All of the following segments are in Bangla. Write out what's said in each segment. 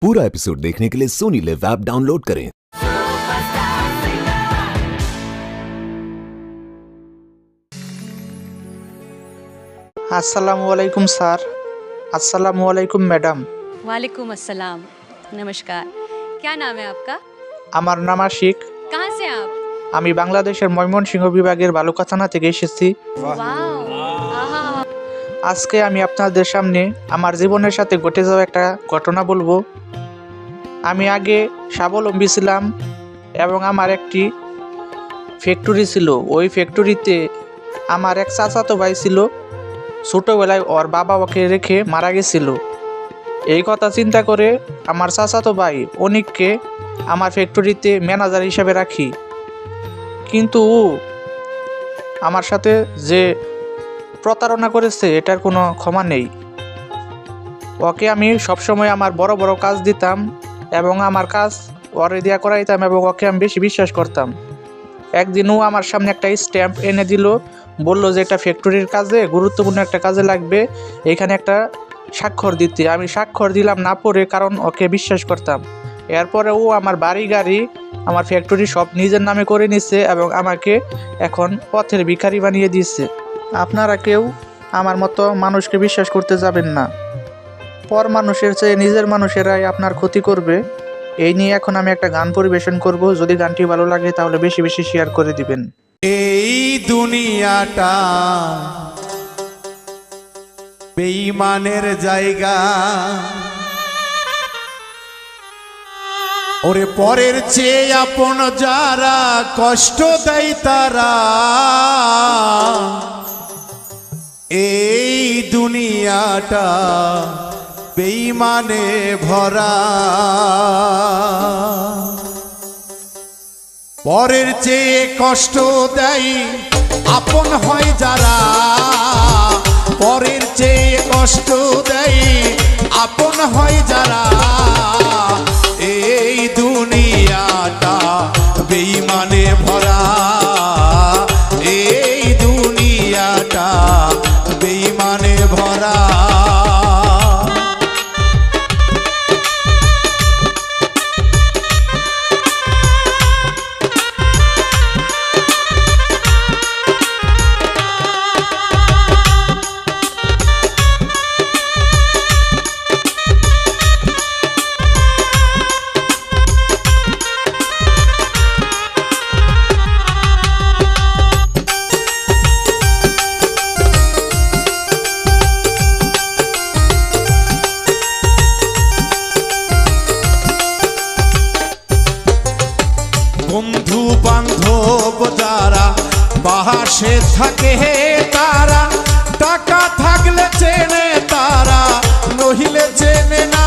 पूरा एपिसोड देखने के लिए सोनी लिव ऐप डाउनलोड करें। अस्सलाम वालेकुम सर। अस्सलाम वालेकुम मैडम। वालेकुम अस्सलाम। नमस्कार। क्या नाम है आपका? আমার নাম আশিক। कहाँ से हैं आप? আমি বাংলাদেশের ময়মনসিংহ বিভাগের বালুকা থানা থেকে এসেছি। वाओ, आहा। আজকে আমি আপনাদের সামনে আমার জীবনের সাথে ঘটে যাওয়া একটা ঘটনা বলবো। আমি আগে স্বাবলম্বী ছিলাম এবং আমার একটি ফ্যাক্টরি ছিল। ওই ফ্যাক্টরিতে আমার এক চাচাতো ভাই ছিল। ছোটোবেলায় ওর বাবা ওকে রেখে মারা গেছিল। এই কথা চিন্তা করে আমার চাচাতো ভাই অনিককে আমার ফ্যাক্টরিতে ম্যানেজার হিসাবে রাখি। কিন্তু ও আমার সাথে যে প্রতারণা করেছে এটার কোনো ক্ষমা নেই। ওকে আমি সবসময় আমার বড় বড় কাজ দিতাম এবং আমার কাজ ওরে দিয়া করাইতাম এবং ওকে আমি বেশি বিশ্বাস করতাম। একদিন ও আমার সামনে একটা স্ট্যাম্প এনে দিল, বলল যে এটা ফ্যাক্টরির কাজে গুরুত্বপূর্ণ একটা কাজে লাগবে, এখানে একটা স্বাক্ষর দিতে। আমি স্বাক্ষর দিলাম না পড়ে, কারণ ওকে বিশ্বাস করতাম। এরপরে ও আমার বাড়ি গাড়ি আমার ফ্যাক্টরি সব নিজের নামে করে নিচ্ছে এবং আমাকে এখন পথের ভিখারি বানিয়ে দিচ্ছে। আপনারা কেউ আমার মতো মানুষকে বিশ্বাস করতে যাবেন না। পর মানুষের চেয়ে নিজের মানুষেরাই আপনার ক্ষতি করবে। এই নিয়ে এখন আমি একটা গান পরিবেশন করব। যদি গানটি ভালো লাগে তাহলে বেশি বেশি শেয়ার করে দিবেন। এই দুনিয়াটা বেঈমানের জায়গা, ওরে পরের চেয়ে আপন যারা কষ্ট দেয় তারা। এই দুনিয়াটা বেঈমানে ভরা, পরের চেয়ে কষ্ট দেয় আপন হয় যারা। পরের চেয়ে কষ্ট দেয় আপন হয় যারা। এই দুনিয়াটা বেঈমানে ভরা, এই দুনিয়াটা বেঈমানে ভরা। বন্ধু বান্ধব যারা পাশে থাকে তারা, টাকা থাকলে চেনে তারা, নহিলে চেনে না।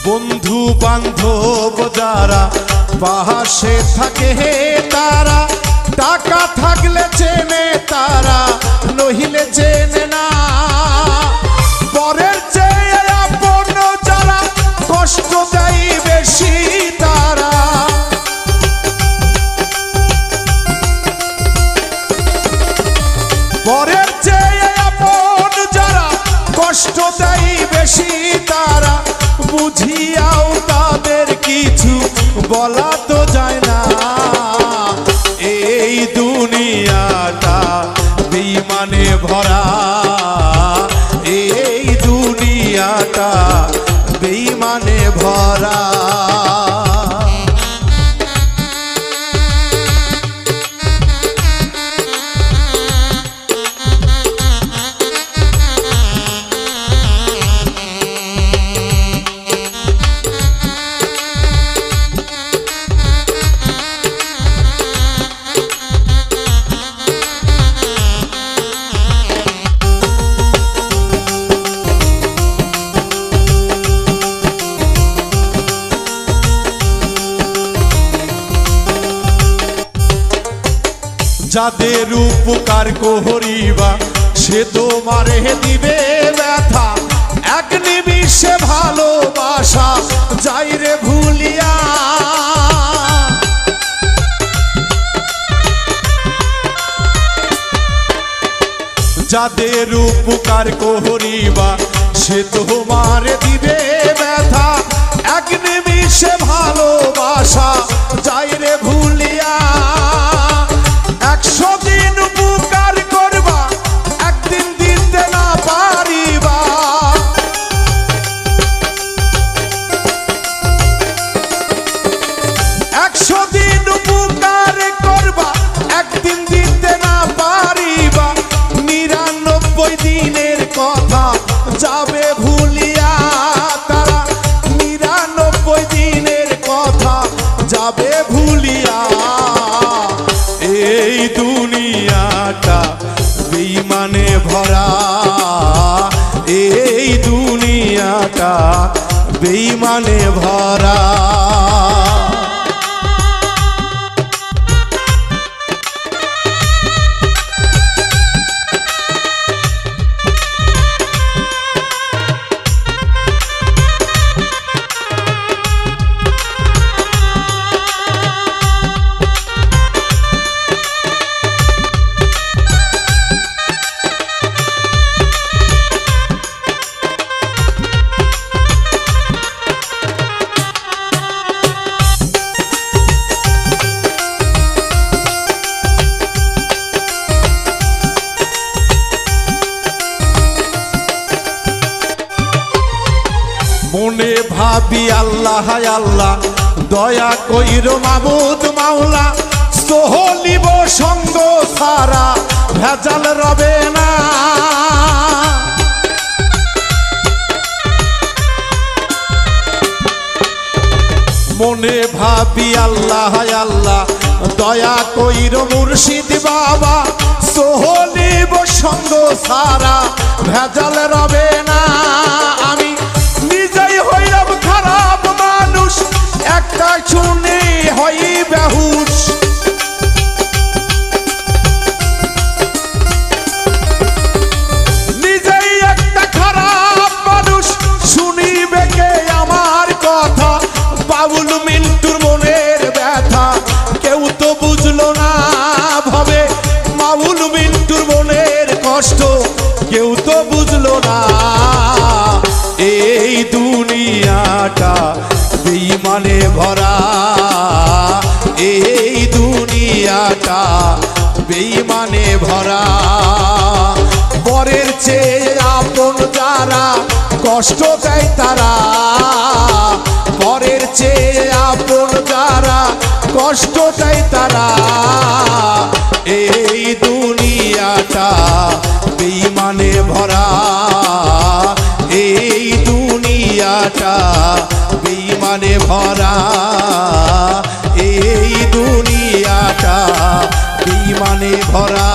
বন্ধু বান্ধব যারা পাশে থাকে তারা, টাকা থাকলে চেনে তারা, নহিলে চেনে না। পরের চেয়ে আপন যারা কষ্ট দেয় বেশি তারা। পরের চেয়ে আপন যারা কষ্ট দেয় বেশি তারা, বুঝিয়াও তাদের কিছু বলা তো যায় না। এই দুনিয়াটা বেঈমানে ভরা, এই দুনিয়াটা বেঈমানে ভরা। যাদের উপকার করিবা সে তোমারে দিবে ব্যথা, এক নিমিষে ভালোবাসা যাই রে ভুলিয়া। যাদের উপকার করিবা সে তোমার দিবে ব্যথা, এক নিমিষে ভালোবাসা যাই রে ভুলিয়া। 100 দিন উপকার করবা একদিন দিতে না পারিবা, 100 দিন উপকার করবা একদিন দিতে না পারিবা, 99 দিনের কথা যাবে ভুলিয়া। তারা 99 দিনের কথা যাবে ভুলিয়া। এই দুনিয়াটা বেঈমানে ভরা, এই দুনিয়াটা বেঈমানে ভরা। মনে ভাবি আল্লাহ আল্লাহ, দয়া কইরো মাবুদ মাওলা, সহলিব সঙ্গ সারা ভেজাল রবে না। মনে ভাবি আল্লাহ আল্লাহ, দয়া কইরো মুর্শিদ বাবা, সহলিব সঙ্গ সারা ভেজাল রবে না। আমি নিজেই হইলাম খারাপ মানুষ, একটা শুনে হই বেহুশ। নিজেই একটা খারাপ মানুষ, শুনিবে কে আমার কথা? বাবুল মিন্টুর মনের ব্যথা কেউ তো বুঝলো না ভাবে, বাবুল মিন্টুর মনের কষ্ট কেউ তো বুঝলো না। এই দুনিয়াটা বেঈমানে ভরা, এই দুনিয়াটা বেঈমানে ভরা। পরের চেয়ে আপন যারা কষ্ট দেয় তারা, পরের চেয়ে আপন যারা কষ্ট দেয় তারা। এই দুনিয়াটা বেঈমানে ভরা, এই দুনিয়াটা বেঈমানে ভরা, এই দুনিয়াটা বেঈমানে ভরা,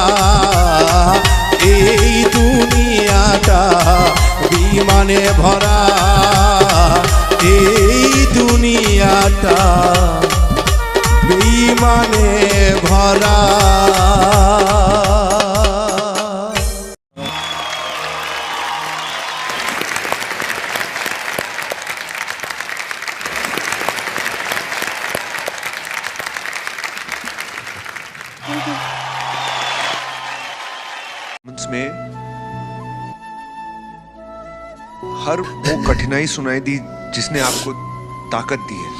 এই দুনিয়াটা বেঈমানে ভরা, এই দুনিয়াটা বেঈমানে ভরা। में हर वो कठिनाई सुनाई दी जिसने आपको ताकत दी है।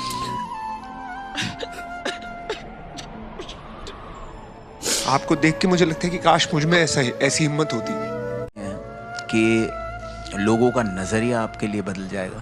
आपको देख के मुझे लगता है कि काश मुझ में ऐसी हिम्मत होती कि लोगों का नजरिया आपके लिए बदल जाएगा।